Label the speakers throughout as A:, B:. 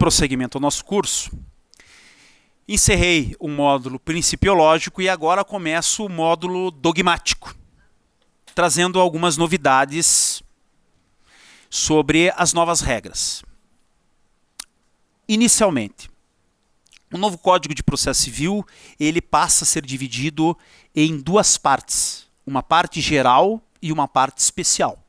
A: prosseguimento ao nosso curso, encerrei o módulo principiológico e agora começo o módulo dogmático, trazendo algumas novidades sobre as novas regras. Inicialmente, o novo Código de Processo Civil ele passa a ser dividido em duas partes, uma parte geral e uma parte especial.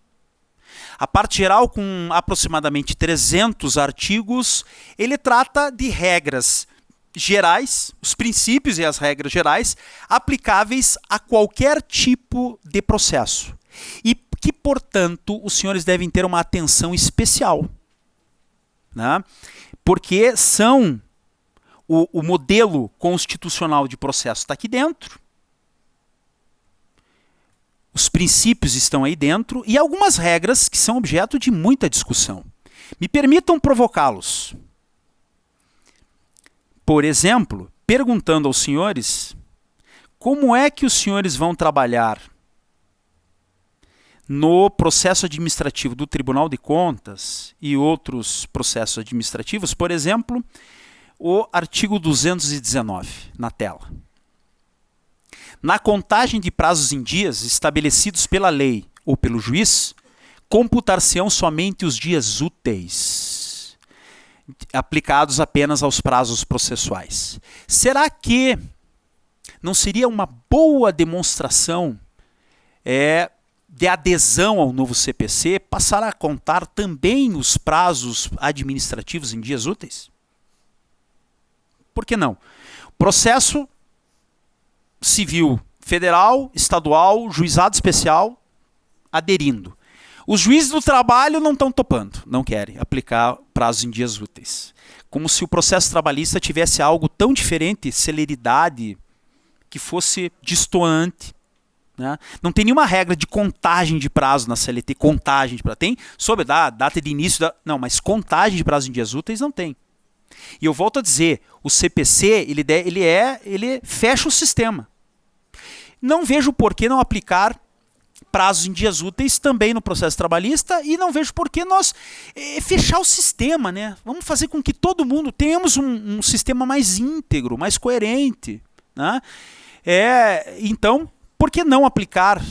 A: A parte geral, com aproximadamente 300 artigos, ele trata de regras gerais, os princípios e as regras gerais aplicáveis a qualquer tipo de processo. E que, portanto, os senhores devem ter uma atenção especial, né? Porque são o modelo constitucional de processo está aqui dentro, os princípios estão aí dentro e algumas regras que são objeto de muita discussão. Me permitam provocá-los. Por exemplo, perguntando aos senhores como é que os senhores vão trabalhar no processo administrativo do Tribunal de Contas e outros processos administrativos, por exemplo, o artigo 219 na tela. Na contagem de prazos em dias estabelecidos pela lei ou pelo juiz, computar-se-ão somente os dias úteis, aplicados apenas aos prazos processuais. Será que não seria uma boa demonstração de adesão ao novo CPC passar a contar também os prazos administrativos em dias úteis? Por que não? Processo civil federal, estadual, juizado especial, aderindo. Os juízes do trabalho não estão topando, não querem aplicar prazos em dias úteis. Como se o processo trabalhista tivesse algo tão diferente, celeridade, que fosse destoante. Né? Não tem nenhuma regra de contagem de prazo na CLT, contagem de prazo. Tem sobre a data de início, não, mas contagem de prazo em dias úteis não tem. E eu volto a dizer, o CPC, ele fecha o sistema. Não vejo por que não aplicar prazos em dias úteis também no processo trabalhista e não vejo por que nós fechar o sistema, né? Vamos fazer com que todo mundo tenhamos um sistema mais íntegro, mais coerente, né? Então, por que não aplicar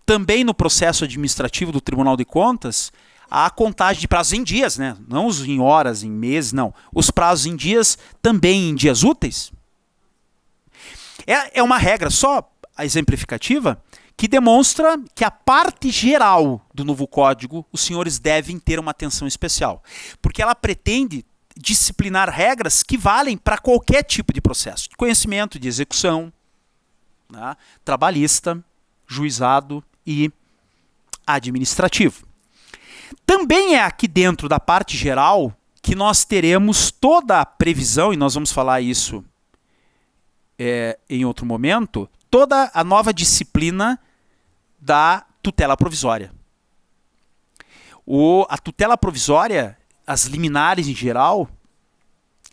A: também no processo administrativo do Tribunal de Contas a contagem de prazos em dias, né? Não os em horas, em meses, não. Os prazos em dias também em dias úteis? É uma regra só exemplificativa que demonstra que a parte geral do novo código os senhores devem ter uma atenção especial. Porque ela pretende disciplinar regras que valem para qualquer tipo de processo. De conhecimento, de execução, né? Trabalhista, juizado e administrativo. Também é aqui dentro da parte geral que nós teremos toda a previsão, e nós vamos falar isso em outro momento, toda a nova disciplina da tutela provisória. A tutela provisória, as liminares em geral,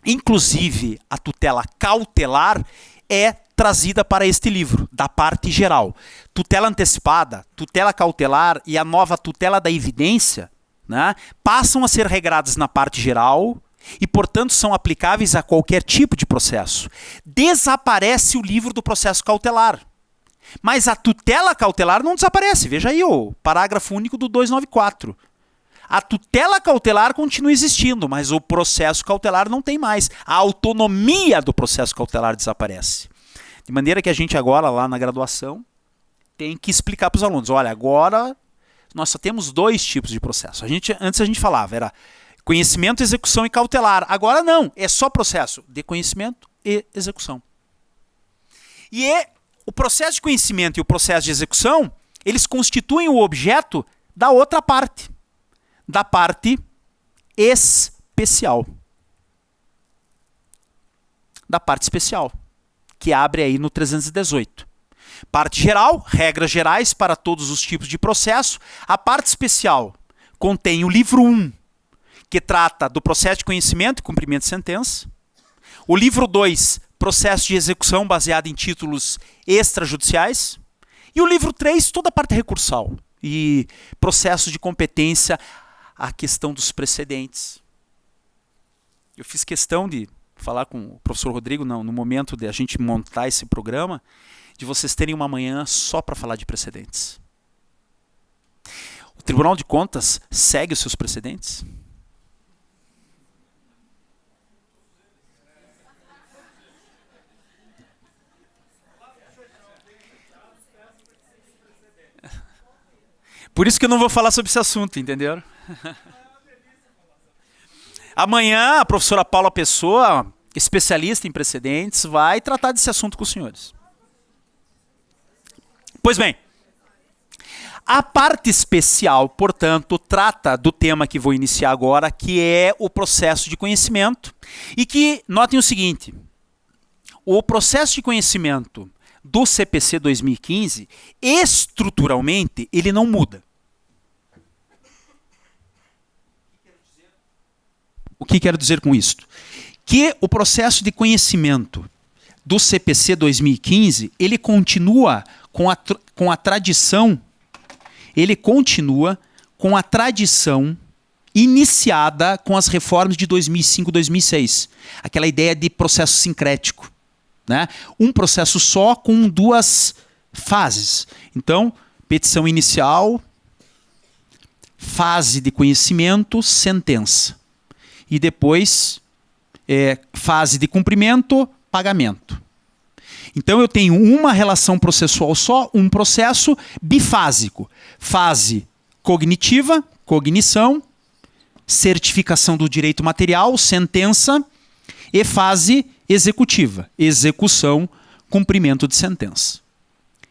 A: inclusive a tutela cautelar, é trazida para este livro, da parte geral. Tutela antecipada, tutela cautelar e a nova tutela da evidência, né, passam a ser regradas na parte geral e, portanto, são aplicáveis a qualquer tipo de processo. Desaparece o livro do processo cautelar. Mas a tutela cautelar não desaparece. Veja aí o parágrafo único do 294. A tutela cautelar continua existindo, mas o processo cautelar não tem mais. A autonomia do processo cautelar desaparece. De maneira que a gente agora, lá na graduação, tem que explicar para os alunos, olha, agora nós só temos dois tipos de processo. Antes a gente falava, era conhecimento, execução e cautelar. Agora não, é só processo de conhecimento e execução. E o processo de conhecimento e o processo de execução, eles constituem o objeto da outra parte, da parte especial. Da parte especial, que abre aí no 318. Parte geral, regras gerais para todos os tipos de processo. A parte especial contém o livro 1, que trata do processo de conhecimento e cumprimento de sentença. O livro 2, processo de execução baseado em títulos extrajudiciais. E o livro 3, toda a parte recursal e processos de competência, a questão dos precedentes. Eu fiz questão de falar com o professor Rodrigo no momento de a gente montar esse programa, de vocês terem uma manhã só para falar de precedentes. O Tribunal de Contas segue os seus precedentes? Por isso que eu não vou falar sobre esse assunto, entenderam? Amanhã a professora Paula Pessoa, especialista em precedentes, vai tratar desse assunto com os senhores. Pois bem, a parte especial, portanto, trata do tema que vou iniciar agora, que é o processo de conhecimento. E que, notem o seguinte, o processo de conhecimento do CPC 2015, estruturalmente, ele não muda. O que quero dizer com isto? Que o processo de conhecimento do CPC 2015, ele continua com a tradição, iniciada com as reformas de 2005 e 2006. Aquela ideia de processo sincrético. Né? Um processo só com duas fases. Então, petição inicial, fase de conhecimento, sentença. E depois, fase de cumprimento, pagamento. Então eu tenho uma relação processual só, um processo bifásico. Fase cognitiva, cognição, certificação do direito material, sentença, e fase executiva, execução, cumprimento de sentença.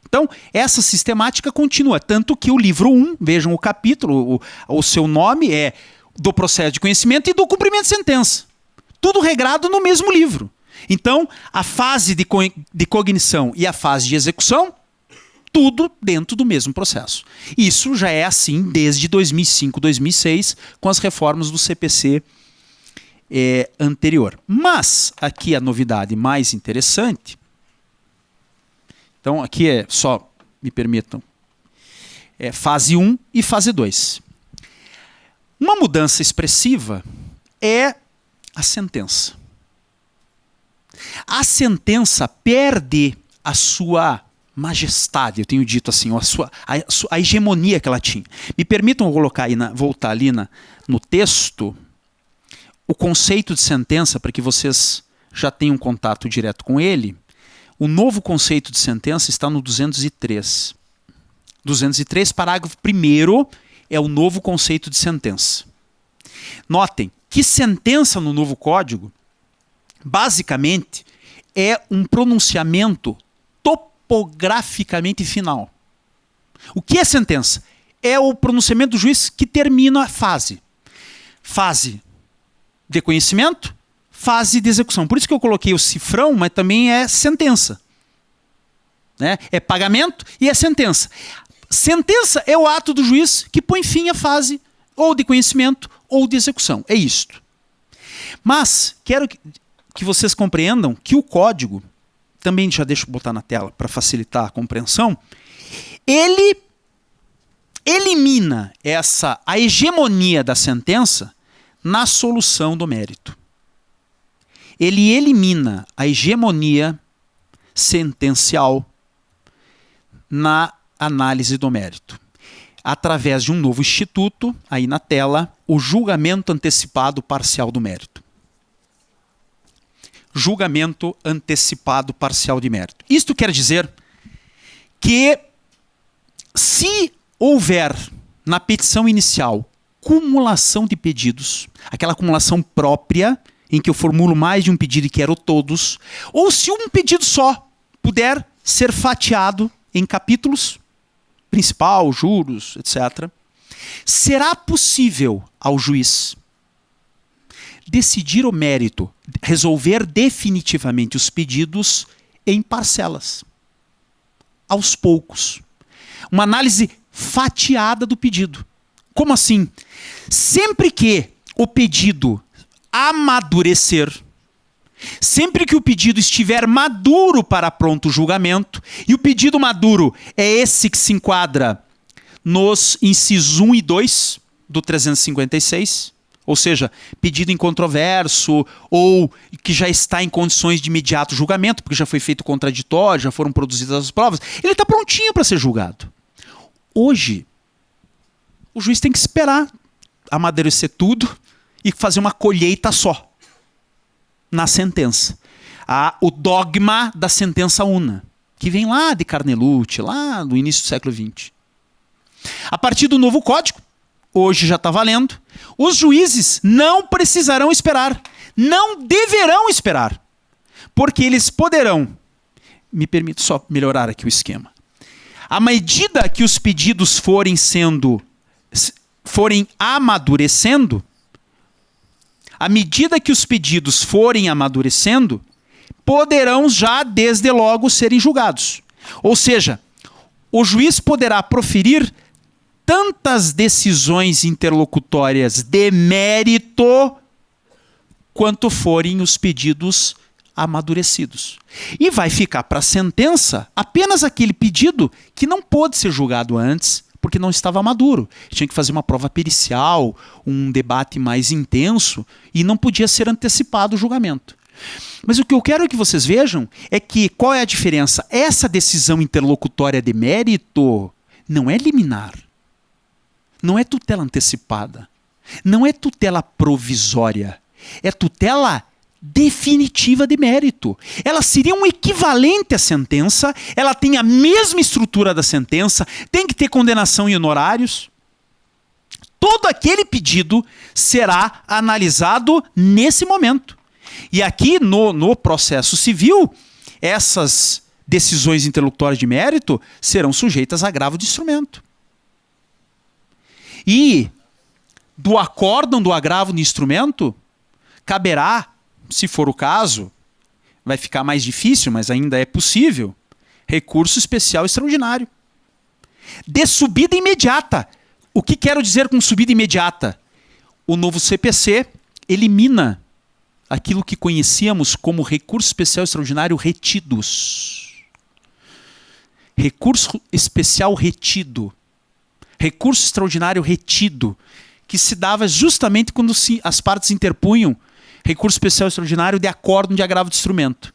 A: Então, essa sistemática continua, tanto que o livro 1, vejam o capítulo, o seu nome é do processo de conhecimento e do cumprimento de sentença. Tudo regrado no mesmo livro. Então, a fase de cognição e a fase de execução, tudo dentro do mesmo processo. Isso já é assim desde 2005, 2006, com as reformas do CPC anterior. Mas, aqui a novidade mais interessante, então aqui só, me permitam, fase 1 e fase 2. Uma mudança expressiva é a sentença. A sentença perde a sua majestade, eu tenho dito assim, a hegemonia que ela tinha. Me permitam colocar aí voltar ali no texto o conceito de sentença, para que vocês já tenham contato direto com ele. O novo conceito de sentença está no 203. 203, parágrafo 1º, é o novo conceito de sentença. Notem que sentença no novo código, basicamente, é um pronunciamento topograficamente final. O que é sentença? É o pronunciamento do juiz que termina a fase. Fase de conhecimento, fase de execução. Por isso que eu coloquei o cifrão, mas também é sentença. Né? É pagamento e é sentença. Sentença é o ato do juiz que põe fim à fase ou de conhecimento ou de execução. É isto. Mas quero que vocês compreendam que o código, também já deixo eu botar na tela para facilitar a compreensão, ele elimina a hegemonia da sentença na solução do mérito. Ele elimina a hegemonia sentencial na análise do mérito, através de um novo instituto, aí na tela, o julgamento antecipado parcial do mérito. Julgamento antecipado parcial de mérito. Isto quer dizer que, se houver na petição inicial cumulação de pedidos, aquela acumulação própria, em que eu formulo mais de um pedido e quero todos, ou se um pedido só puder ser fatiado em capítulos, principal, juros, etc., será possível ao juiz decidir o mérito, resolver definitivamente os pedidos em parcelas, aos poucos. Uma análise fatiada do pedido. Como assim? Sempre que o pedido amadurecer, sempre que o pedido estiver maduro para pronto julgamento, e o pedido maduro é esse que se enquadra nos incisos 1 e 2 do 356, ou seja, pedido incontroverso ou que já está em condições de imediato julgamento, porque já foi feito contraditório, já foram produzidas as provas, ele está prontinho para ser julgado. Hoje, o juiz tem que esperar amadurecer tudo e fazer uma colheita só na sentença. O dogma da sentença una, que vem lá de Carnelucci, lá do início do século XX. A partir do novo código, hoje já está valendo, os juízes não precisarão esperar, não deverão esperar, porque eles poderão, me permite só melhorar aqui o esquema, à medida que os pedidos forem amadurecendo, à medida que os pedidos forem amadurecendo, poderão já desde logo serem julgados. Ou seja, o juiz poderá proferir tantas decisões interlocutórias de mérito quanto forem os pedidos amadurecidos. E vai ficar para a sentença apenas aquele pedido que não pôde ser julgado antes, porque não estava maduro. Tinha que fazer uma prova pericial, um debate mais intenso, e não podia ser antecipado o julgamento. Mas o que eu quero que vocês vejam é que qual é a diferença? Essa decisão interlocutória de mérito não é liminar. Não é tutela antecipada. Não é tutela provisória. É tutela definitiva de mérito. Ela seria um equivalente à sentença, ela tem a mesma estrutura da sentença, tem que ter condenação e honorários. Todo aquele pedido será analisado nesse momento. E aqui no processo civil, essas decisões interlocutórias de mérito serão sujeitas a agravo de instrumento. E do acórdão do agravo de instrumento, caberá, se for o caso, vai ficar mais difícil, mas ainda é possível, recurso especial extraordinário. De subida imediata. O que quero dizer com subida imediata? O novo CPC elimina aquilo que conhecíamos como recurso especial extraordinário retidos. Recurso especial retido. Recurso extraordinário retido, que se dava justamente quando as partes interpunham recurso especial extraordinário de acórdão de agravo de instrumento.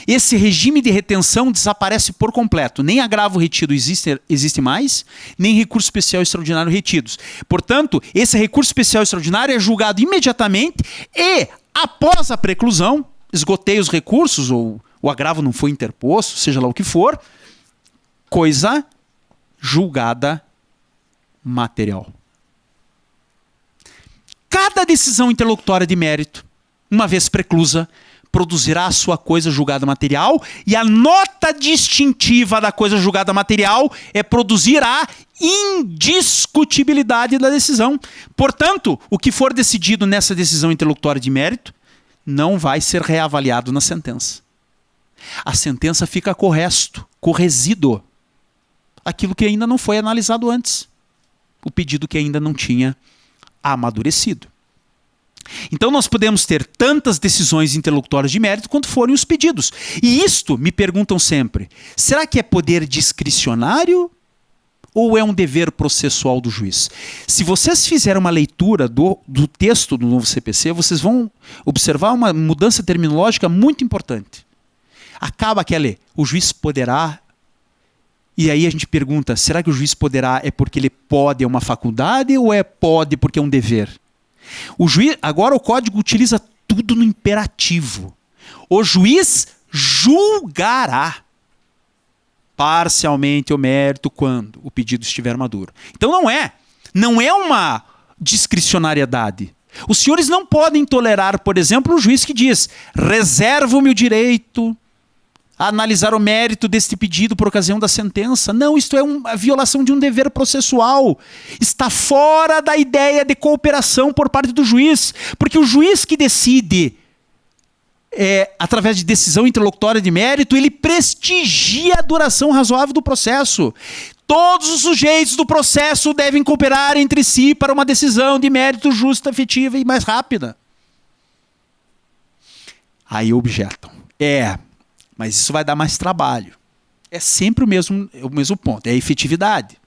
A: Esse regime de retenção desaparece por completo. Nem agravo retido existe mais, nem recurso especial extraordinário retidos. Portanto, esse recurso especial extraordinário é julgado imediatamente e, após a preclusão, esgotei os recursos ou o agravo não foi interposto, seja lá o que for, coisa julgada material. Cada decisão interlocutória de mérito, uma vez preclusa, produzirá a sua coisa julgada material, e a nota distintiva da coisa julgada material é produzir a indiscutibilidade da decisão. Portanto, o que for decidido nessa decisão interlocutória de mérito não vai ser reavaliado na sentença. A sentença fica corregido aquilo que ainda não foi analisado antes, o pedido que ainda não tinha amadurecido. Então nós podemos ter tantas decisões interlocutórias de mérito quanto forem os pedidos. E isto, me perguntam sempre, será que é poder discricionário ou é um dever processual do juiz? Se vocês fizerem uma leitura do texto do novo CPC, vocês vão observar uma mudança terminológica muito importante. Acaba aquela, o juiz poderá. E aí a gente pergunta, será que o juiz poderá é porque ele pode, é uma faculdade, ou é pode porque é um dever? O juiz, agora o código utiliza tudo no imperativo. O juiz julgará parcialmente o mérito quando o pedido estiver maduro. Então não é uma discricionariedade. Os senhores não podem tolerar, por exemplo, o juiz que diz: reservo-me o direito a analisar o mérito deste pedido por ocasião da sentença. Não, isto é a violação de um dever processual. Está fora da ideia de cooperação por parte do juiz. Porque o juiz que decide, através de decisão interlocutória de mérito, ele prestigia a duração razoável do processo. Todos os sujeitos do processo devem cooperar entre si para uma decisão de mérito justa, efetiva e mais rápida. Aí objetam. Mas isso vai dar mais trabalho. É sempre o mesmo ponto, é a efetividade.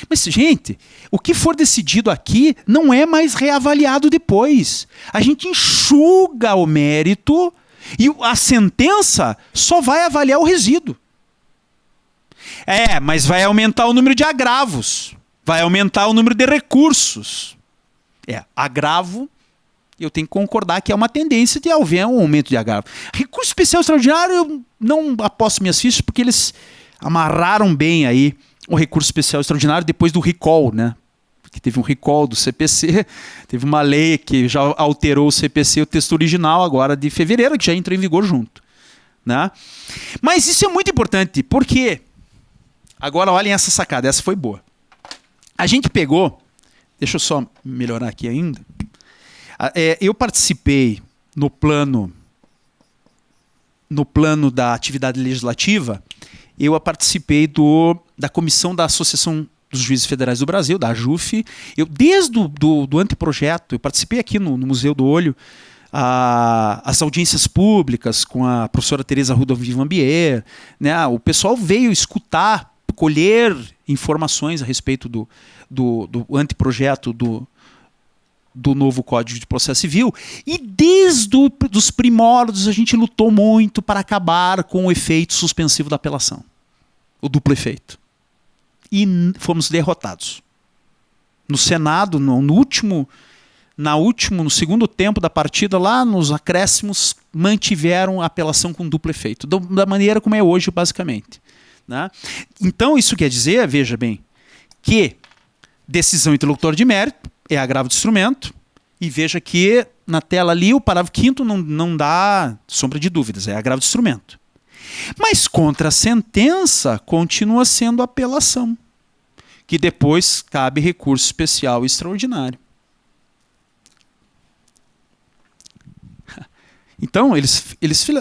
A: Mas, gente, o que for decidido aqui não é mais reavaliado depois. A gente enxuga o mérito e a sentença só vai avaliar o resíduo. Mas vai aumentar o número de agravos. Vai aumentar o número de recursos. Agravo, eu tenho que concordar que é uma tendência de haver um aumento de agravo. Recurso especial extraordinário, eu não aposto minhas fichas porque eles amarraram bem aí o recurso especial extraordinário depois do recall, né? Porque teve um recall do CPC, teve uma lei que já alterou o CPC, o texto original agora de fevereiro, que já entrou em vigor junto, né? Mas isso é muito importante, porque agora olhem essa sacada, essa foi boa. A gente pegou, deixa eu só melhorar aqui ainda, eu participei no plano da atividade legislativa, eu participei da comissão da Associação dos Juízes Federais do Brasil, da AJUF. Eu, desde do anteprojeto, eu participei aqui no Museu do Olho, as audiências públicas com a professora Tereza Ruda Vivambier, né? O pessoal veio escutar, colher informações a respeito do anteprojeto do novo Código de Processo Civil, e desde os primórdios a gente lutou muito para acabar com o efeito suspensivo da apelação, o duplo efeito. E fomos derrotados. No Senado, no segundo tempo da partida, lá nos acréscimos, mantiveram a apelação com duplo efeito, da maneira como é hoje, basicamente, né? Então isso quer dizer, veja bem, que decisão interlocutória de mérito é agravo de instrumento, e veja que na tela ali o parágrafo 5º não dá sombra de dúvidas, é agravo de instrumento. Mas contra a sentença continua sendo apelação, que depois cabe recurso especial e extraordinário. Então eles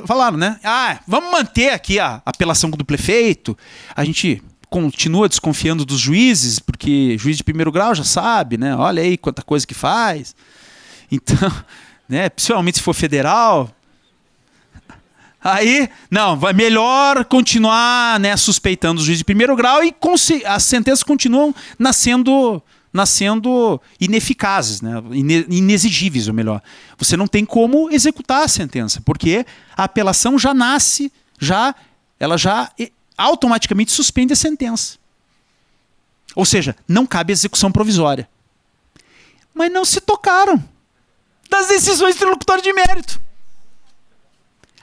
A: falaram, né? Vamos manter aqui a apelação com duplo efeito, a gente continua desconfiando dos juízes, porque juiz de primeiro grau já sabe, né? Olha aí quanta coisa que faz. Então, né, principalmente se for federal, aí, não, vai melhor continuar, né, suspeitando os juízes de primeiro grau, e as sentenças continuam nascendo ineficazes, né, inexigíveis, ou melhor. Você não tem como executar a sentença, porque a apelação já nasce, ela já automaticamente suspende a sentença. Ou seja, não cabe execução provisória. Mas não se tocaram das decisões interlocutórias de mérito.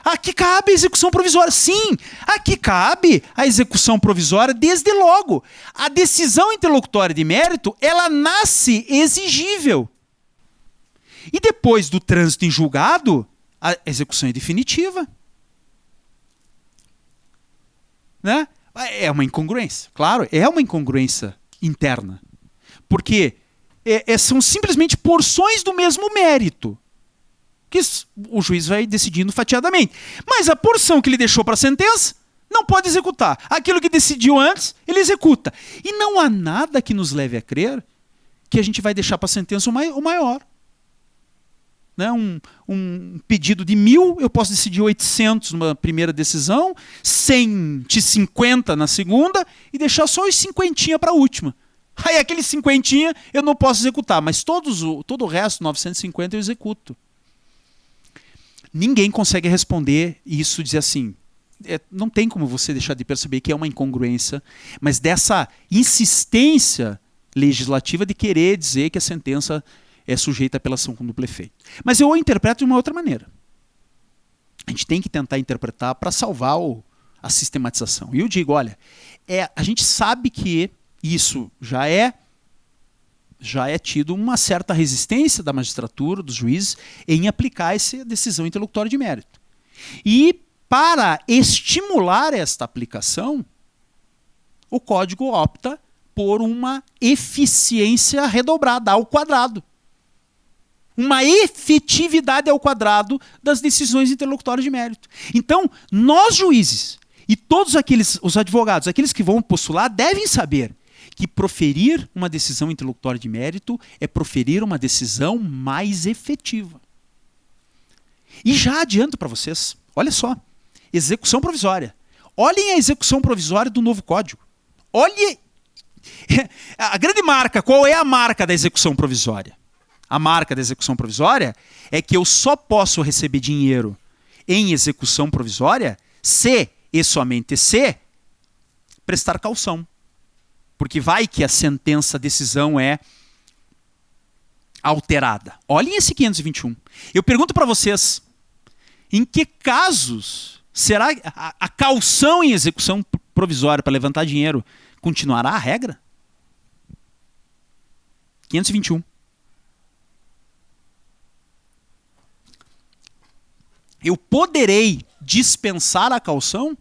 A: Aqui cabe a execução provisória. Sim, aqui cabe a execução provisória desde logo. A decisão interlocutória de mérito, ela nasce exigível. E depois do trânsito em julgado, a execução é definitiva. Né? É uma incongruência. Claro, é uma incongruência interna. Porque são simplesmente porções do mesmo mérito que o juiz vai decidindo fatiadamente. Mas a porção que ele deixou para a sentença não pode executar. Aquilo que decidiu antes, ele executa. E não há nada que nos leve a crer que a gente vai deixar para a sentença o maior. Né? Um pedido de 1.000, eu posso decidir 800 numa primeira decisão, 150 na segunda e deixar só os 50 para a última. Aí aquele 50 eu não posso executar, mas todo o resto, 950, eu executo. Ninguém consegue responder isso, dizer assim, não tem como você deixar de perceber que é uma incongruência, mas dessa insistência legislativa de querer dizer que a sentença é sujeita à apelação com duplo efeito. Mas eu interpreto de uma outra maneira. A gente tem que tentar interpretar para salvar a sistematização. E eu digo, olha, a gente sabe que isso já é tido uma certa resistência da magistratura, dos juízes, em aplicar essa decisão interlocutória de mérito. E para estimular esta aplicação, o Código opta por uma eficiência redobrada, ao quadrado. Uma efetividade ao quadrado das decisões interlocutórias de mérito. Então, nós juízes e todos os advogados, aqueles que vão postular, devem saber que proferir uma decisão interlocutória de mérito é proferir uma decisão mais efetiva. E já adianto para vocês, olha só, execução provisória. Olhem a execução provisória do novo Código. Olhem A grande marca, qual é a marca da execução provisória? A marca da execução provisória é que eu só posso receber dinheiro em execução provisória se, e somente se, prestar caução. Porque vai que a sentença, a decisão é alterada. Olhem esse 521. Eu pergunto para vocês, em que casos será a caução em execução provisória para levantar dinheiro continuará a regra? 521. Eu poderei dispensar a caução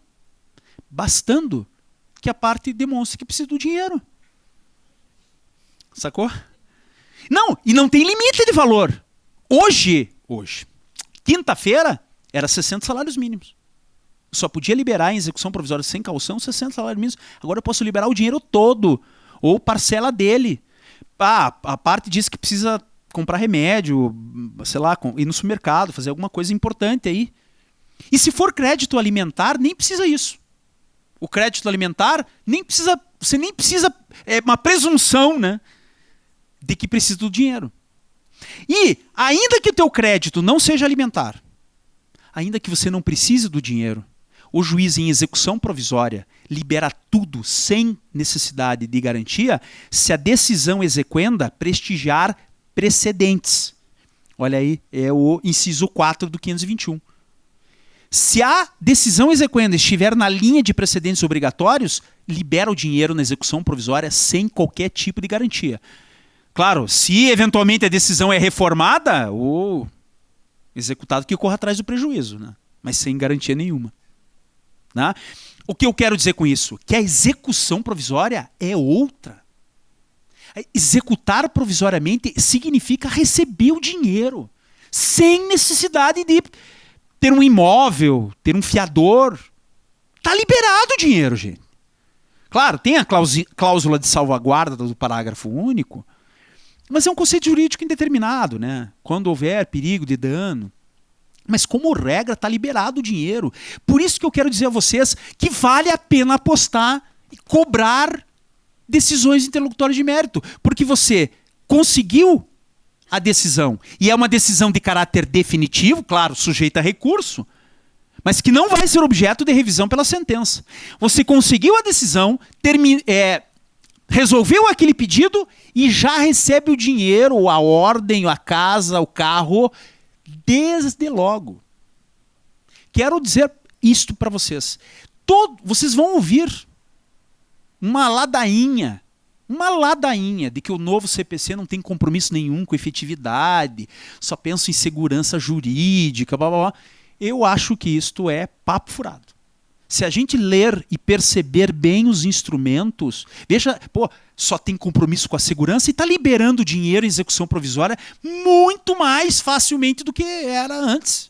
A: bastando que a parte demonstre que precisa do dinheiro. Sacou? Não, e não tem limite de valor. Hoje, quinta-feira, era 60 salários mínimos. Eu só podia liberar em execução provisória sem caução 60 salários mínimos. Agora eu posso liberar o dinheiro todo, ou parcela dele. A parte diz que precisa comprar remédio, sei lá, ir no supermercado, fazer alguma coisa importante aí. E se for crédito alimentar, nem precisa isso. O crédito alimentar, você nem precisa, é uma presunção, né, de que precisa do dinheiro. E, ainda que o teu crédito não seja alimentar, ainda que você não precise do dinheiro, o juiz em execução provisória libera tudo sem necessidade de garantia se a decisão exequenda prestigiar precedentes. Olha aí, é o inciso 4 do 521. Se a decisão exequenda estiver na linha de precedentes obrigatórios, libera o dinheiro na execução provisória sem qualquer tipo de garantia. Claro, se eventualmente a decisão é reformada, o executado que corra atrás do prejuízo, né? Mas sem garantia nenhuma. Né? O que eu quero dizer com isso? Que a execução provisória é outra. Executar provisoriamente significa receber o dinheiro, sem necessidade de ter um imóvel, ter um fiador. Está liberado o dinheiro, gente. Claro, tem a cláusula de salvaguarda do parágrafo único, mas é um conceito jurídico indeterminado, né? Quando houver perigo de dano. Mas como regra, está liberado o dinheiro. Por isso que eu quero dizer a vocês que vale a pena apostar e cobrar decisões interlocutórias de mérito. Porque você conseguiu a decisão. E é uma decisão de caráter definitivo, claro, sujeita a recurso, mas que não vai ser objeto de revisão pela sentença. Você conseguiu a decisão, resolveu aquele pedido e já recebe o dinheiro, a ordem, a casa, o carro, desde logo. Quero dizer isto para vocês. Vocês vão ouvir uma ladainha de que o novo CPC não tem compromisso nenhum com efetividade, só pensa em segurança jurídica, blá, blá, blá. Eu acho que isto é papo furado. Se a gente ler e perceber bem os instrumentos, veja, só tem compromisso com a segurança e está liberando dinheiro em execução provisória muito mais facilmente do que era antes.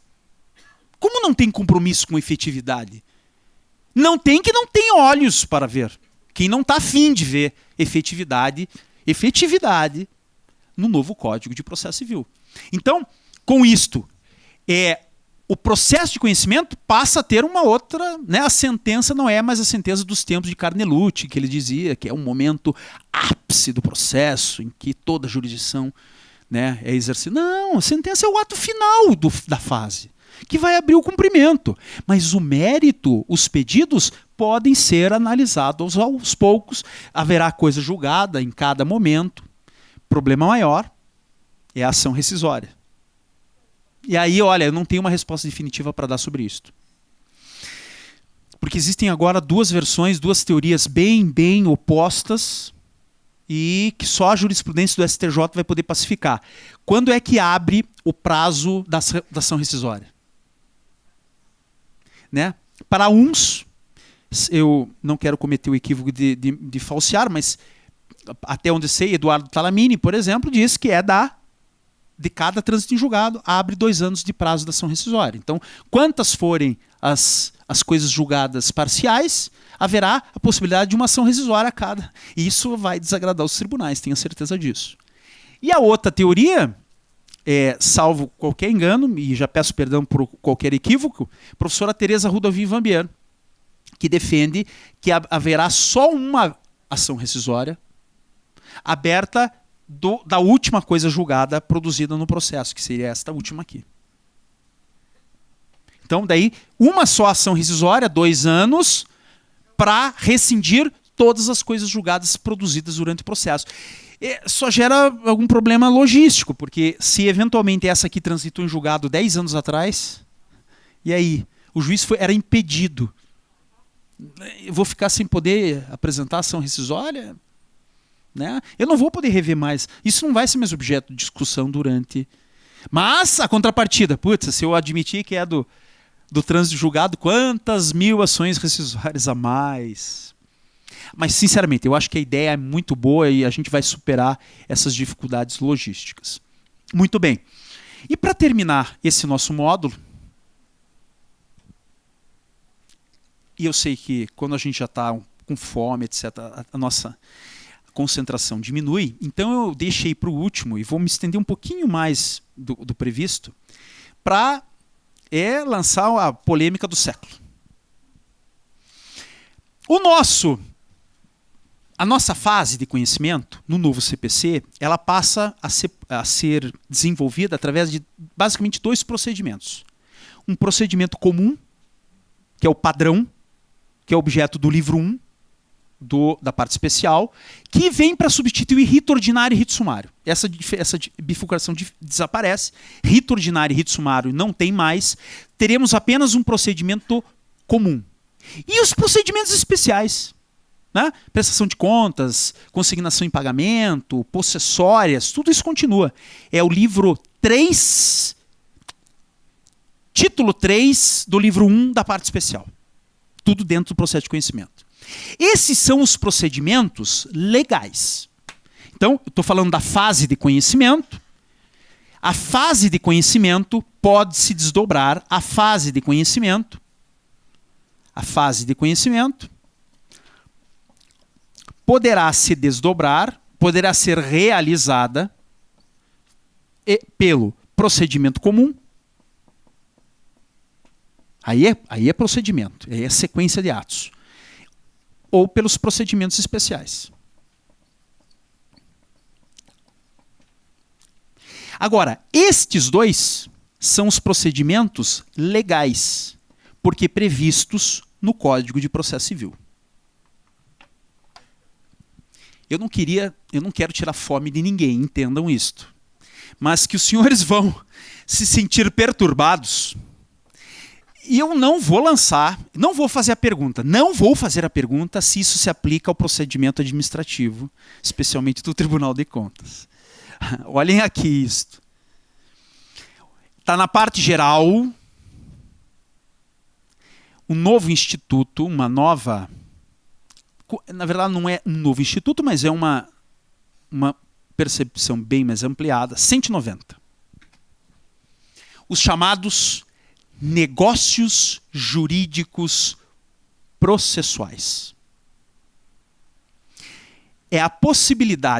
A: Como não tem compromisso com efetividade? Não tem que não tem olhos para ver. Quem não está afim de ver efetividade no novo Código de Processo Civil. Então, com isto, o processo de conhecimento passa a ter uma outra, né? A sentença não é mais a sentença dos tempos de Carnelucci, que ele dizia que é um momento ápice do processo, em que toda a jurisdição, né, é exercida. Não, a sentença é o ato final da fase, que vai abrir o cumprimento. Mas o mérito, os pedidos, podem ser analisados aos poucos. Haverá coisa julgada em cada momento. Problema maior é a ação rescisória. E aí, olha, eu não tenho uma resposta definitiva para dar sobre isso. Porque existem agora duas versões, duas teorias bem opostas e que só a jurisprudência do STJ vai poder pacificar. Quando é que abre o prazo da ação rescisória? Né? Para uns, eu não quero cometer o equívoco de falsear, mas até onde sei, Eduardo Talamini, por exemplo, diz que de cada trânsito em julgado, abre 2 anos de prazo da ação rescisória. Então, quantas forem as coisas julgadas parciais, haverá a possibilidade de uma ação rescisória a cada. E isso vai desagradar os tribunais, tenho certeza disso. E a outra teoria, salvo qualquer engano, e já peço perdão por qualquer equívoco, a professora Teresa Rudolphin Van Bier, que defende que haverá só uma ação rescisória aberta da última coisa julgada produzida no processo, que seria esta última aqui. Então, daí, uma só ação rescisória, 2 anos, para rescindir todas as coisas julgadas produzidas durante o processo. Só gera algum problema logístico, porque se eventualmente essa aqui transitou em julgado 10 anos atrás, e aí? O juiz era impedido. Eu vou ficar sem poder apresentar ação rescisória? Né? Eu não vou poder rever mais. Isso não vai ser mais objeto de discussão durante... Mas a contrapartida, putz, se eu admitir que é do trânsito julgado, quantas mil ações rescisórias a mais? Mas, sinceramente, eu acho que a ideia é muito boa e a gente vai superar essas dificuldades logísticas. Muito bem. E para terminar esse nosso módulo, e eu sei que quando a gente já está com fome, etc., a nossa concentração diminui, então eu deixei para o último e vou me estender um pouquinho mais do previsto para lançar a polêmica do século. A nossa fase de conhecimento no novo CPC, ela passa a ser desenvolvida através de basicamente 2 procedimentos. Um procedimento comum, que é o padrão, que é objeto do livro 1, da parte especial, que vem para substituir rito ordinário e rito sumário. Essa bifurcação desaparece, rito ordinário e rito sumário não tem mais, teremos apenas um procedimento comum. E os procedimentos especiais, né? Prestação de contas, consignação em pagamento, possessórias, tudo isso continua. É o livro 3, título 3 do livro 1 da parte especial. Tudo dentro do processo de conhecimento. Esses são os procedimentos legais. Então, eu estou falando da fase de conhecimento. A fase de conhecimento pode se desdobrar. A fase de conhecimento poderá se desdobrar, poderá ser realizada pelo procedimento comum. Aí é procedimento, aí é sequência de atos. Ou pelos procedimentos especiais. Agora, estes 2 são os procedimentos legais, porque previstos no Código de Processo Civil. Eu não quero tirar fome de ninguém, entendam isto. Mas que os senhores vão se sentir perturbados. E eu não vou fazer a pergunta se isso se aplica ao procedimento administrativo, especialmente do Tribunal de Contas. Olhem aqui isto. Está na parte geral, um novo instituto, na verdade não é um novo instituto, mas é uma percepção bem mais ampliada, 190. Os chamados negócios jurídicos processuais.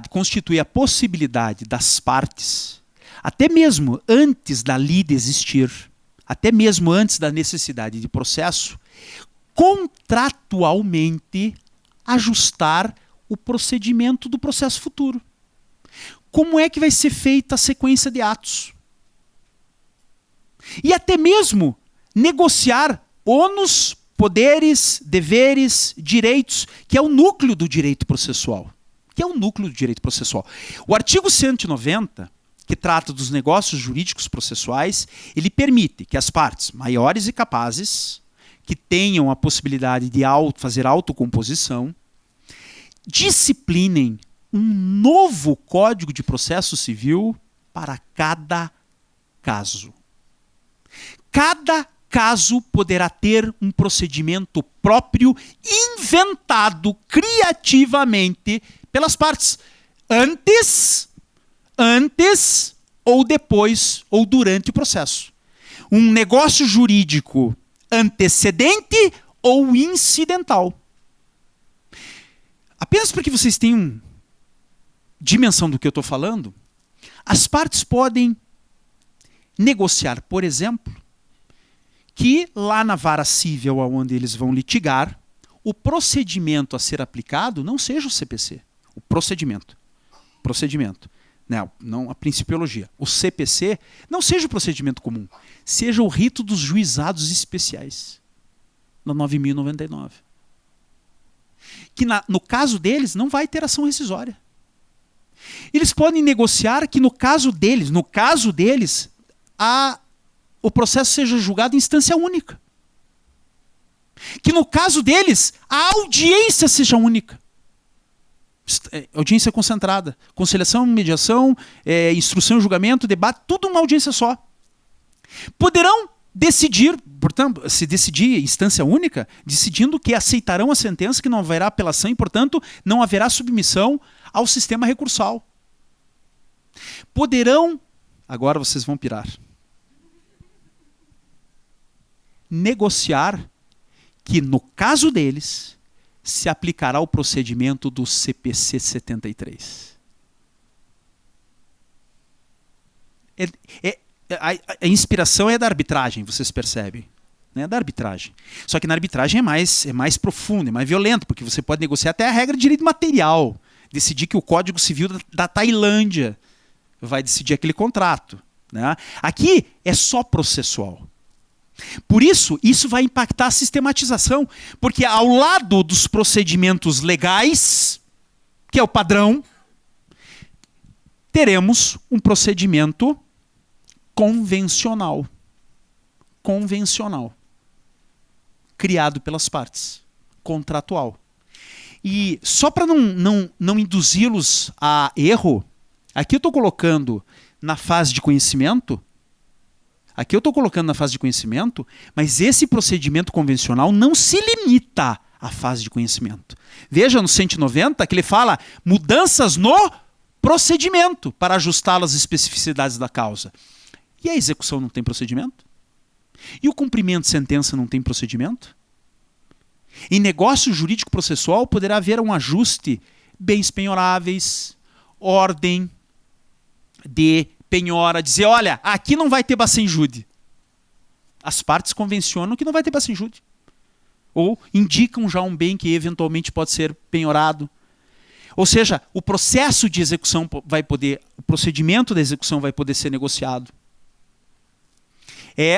A: Constitui a possibilidade das partes, até mesmo antes da lide existir, até mesmo antes da necessidade de processo, contratualmente ajustar o procedimento do processo futuro. Como é que vai ser feita a sequência de atos? E até mesmo negociar ônus, poderes, deveres, direitos, que é o núcleo do direito processual. O artigo 190, que trata dos negócios jurídicos processuais, ele permite que as partes maiores e capazes, que tenham a possibilidade de fazer autocomposição, disciplinem um novo Código de Processo Civil para cada caso. Cada caso poderá ter um procedimento próprio inventado criativamente pelas partes, antes ou depois ou durante o processo. Um negócio jurídico antecedente ou incidental. Apenas para que vocês tenham dimensão do que eu estou falando, as partes podem negociar, por exemplo, que lá na vara civil onde eles vão litigar, o procedimento a ser aplicado não seja o CPC. O procedimento. Não a principiologia. O CPC não seja o procedimento comum. Seja o rito dos juizados especiais. Na 9.099. Que no caso deles não vai ter ação rescisória. Eles podem negociar que no caso deles, o processo seja julgado em instância única. Que no caso deles, a audiência seja única. Audiência concentrada. Conciliação, mediação, instrução, julgamento, debate, tudo uma audiência só. Poderão decidir, portanto, se decidir instância única, decidindo que aceitarão a sentença, que não haverá apelação e, portanto, não haverá submissão ao sistema recursal. Poderão, agora vocês vão pirar, negociar que, no caso deles, se aplicará o procedimento do CPC 73. A inspiração é da arbitragem, vocês percebem. É da arbitragem. Só que na arbitragem é mais profundo, é mais violento, porque você pode negociar até a regra de direito material. Decidir que o Código Civil da Tailândia vai decidir aquele contrato. Né? Aqui é só processual. Por isso vai impactar a sistematização, porque ao lado dos procedimentos legais, que é o padrão, teremos um procedimento convencional, criado pelas partes, contratual. E só para não induzi-los a erro, aqui eu estou colocando na fase de conhecimento, mas esse procedimento convencional não se limita à fase de conhecimento. Veja no 190 que ele fala mudanças no procedimento para ajustá-las às especificidades da causa. E a execução não tem procedimento? E o cumprimento de sentença não tem procedimento? Em negócio jurídico processual poderá haver um ajuste bens penhoráveis, ordem de penhora, dizer, olha, aqui não vai ter bacen-júdi. As partes convencionam que não vai ter bacen-júdi. Ou indicam já um bem que eventualmente pode ser penhorado. Ou seja, o processo de execução o procedimento da execução vai poder ser negociado.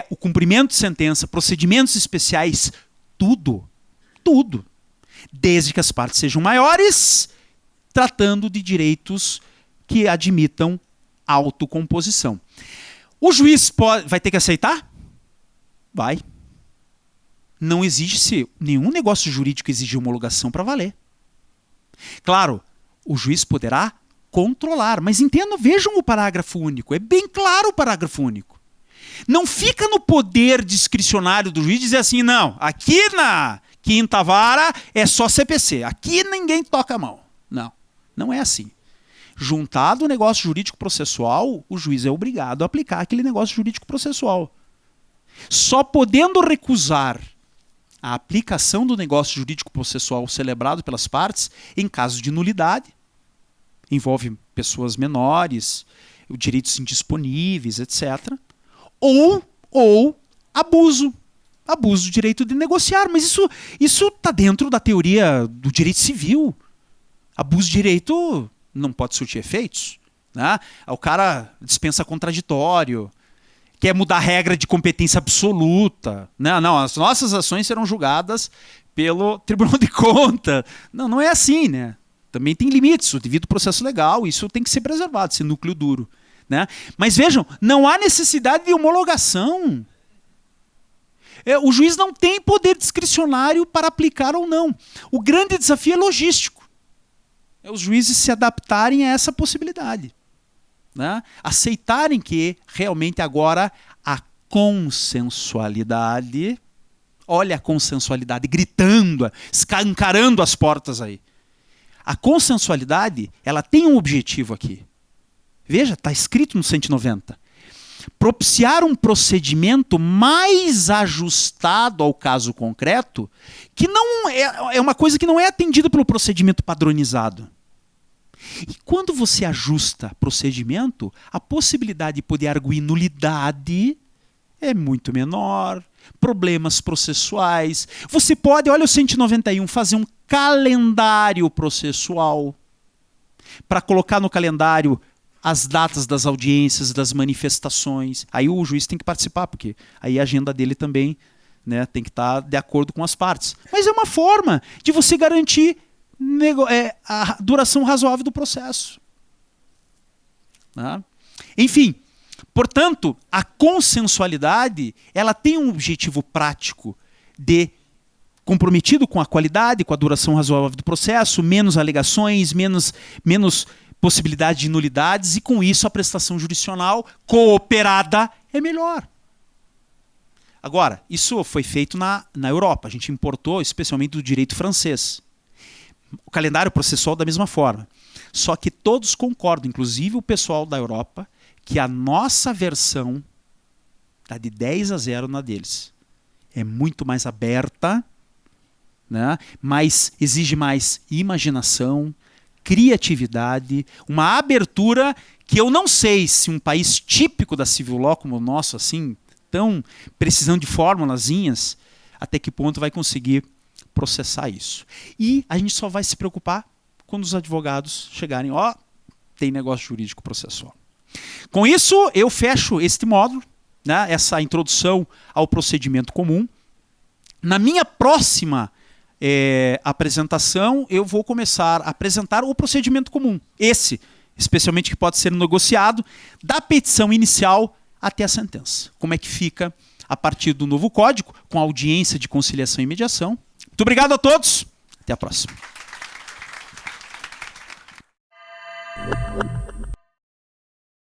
A: O cumprimento de sentença, procedimentos especiais, tudo. Desde que as partes sejam maiores, tratando de direitos que admitam autocomposição. O juiz vai ter que aceitar? Vai. Não exige nenhum negócio jurídico exige homologação para valer. Claro, o juiz poderá controlar, mas entendam, vejam o parágrafo único. É bem claro o parágrafo único. Não fica no poder discricionário do juiz dizer assim, não, aqui na quinta vara é só CPC, aqui ninguém toca a mão. Não é assim. Juntado o negócio jurídico processual, o juiz é obrigado a aplicar aquele negócio jurídico processual. Só podendo recusar a aplicação do negócio jurídico processual celebrado pelas partes em caso de nulidade, envolve pessoas menores, direitos indisponíveis, etc. Ou abuso do direito de negociar. Mas isso está dentro da teoria do direito civil. Abuso de direito não pode surtir efeitos. Né? O cara dispensa contraditório, quer mudar a regra de competência absoluta. Não, as nossas ações serão julgadas pelo Tribunal de Contas. Não é assim, né? Também tem limites, o devido processo legal, isso tem que ser preservado, esse núcleo duro. Né? Mas vejam, não há necessidade de homologação. O juiz não tem poder discricionário para aplicar ou não. O grande desafio é logístico. É os juízes se adaptarem a essa possibilidade. Né? Aceitarem que realmente agora a consensualidade, olha a consensualidade gritando, escancarando as portas aí. A consensualidade, ela tem um objetivo aqui. Veja, está escrito no 190. Propiciar um procedimento mais ajustado ao caso concreto, que não é uma coisa que não é atendida pelo procedimento padronizado. E quando você ajusta procedimento, a possibilidade de poder arguir nulidade é muito menor, problemas processuais. Você pode, olha o 191, fazer um calendário processual para colocar no calendário as datas das audiências, das manifestações. Aí o juiz tem que participar, porque aí a agenda dele também, né, tem que estar de acordo com as partes. Mas é uma forma de você garantir a duração razoável do processo. Tá? Enfim, portanto, a consensualidade ela tem um objetivo prático de comprometido com a qualidade, com a duração razoável do processo, menos alegações, menos possibilidade de nulidades, e com isso a prestação jurisdicional cooperada é melhor. Agora, isso foi feito na Europa, a gente importou especialmente do direito francês. O calendário processual da mesma forma. Só que todos concordam, inclusive o pessoal da Europa, que a nossa versão está de 10-0 na deles. É muito mais aberta, né? Exige mais imaginação, criatividade, uma abertura que eu não sei se um país típico da civil law como o nosso, assim, tão precisando de formulazinhas, até que ponto vai conseguir processar isso. E a gente só vai se preocupar quando os advogados chegarem, tem negócio jurídico processual. Com isso, eu fecho este módulo, né, essa introdução ao procedimento comum. Na minha próxima apresentação, eu vou começar a apresentar o procedimento comum. Esse, especialmente que pode ser negociado, da petição inicial até a sentença. Como é que fica a partir do novo código, com audiência de conciliação e mediação. Muito obrigado a todos. Até a próxima.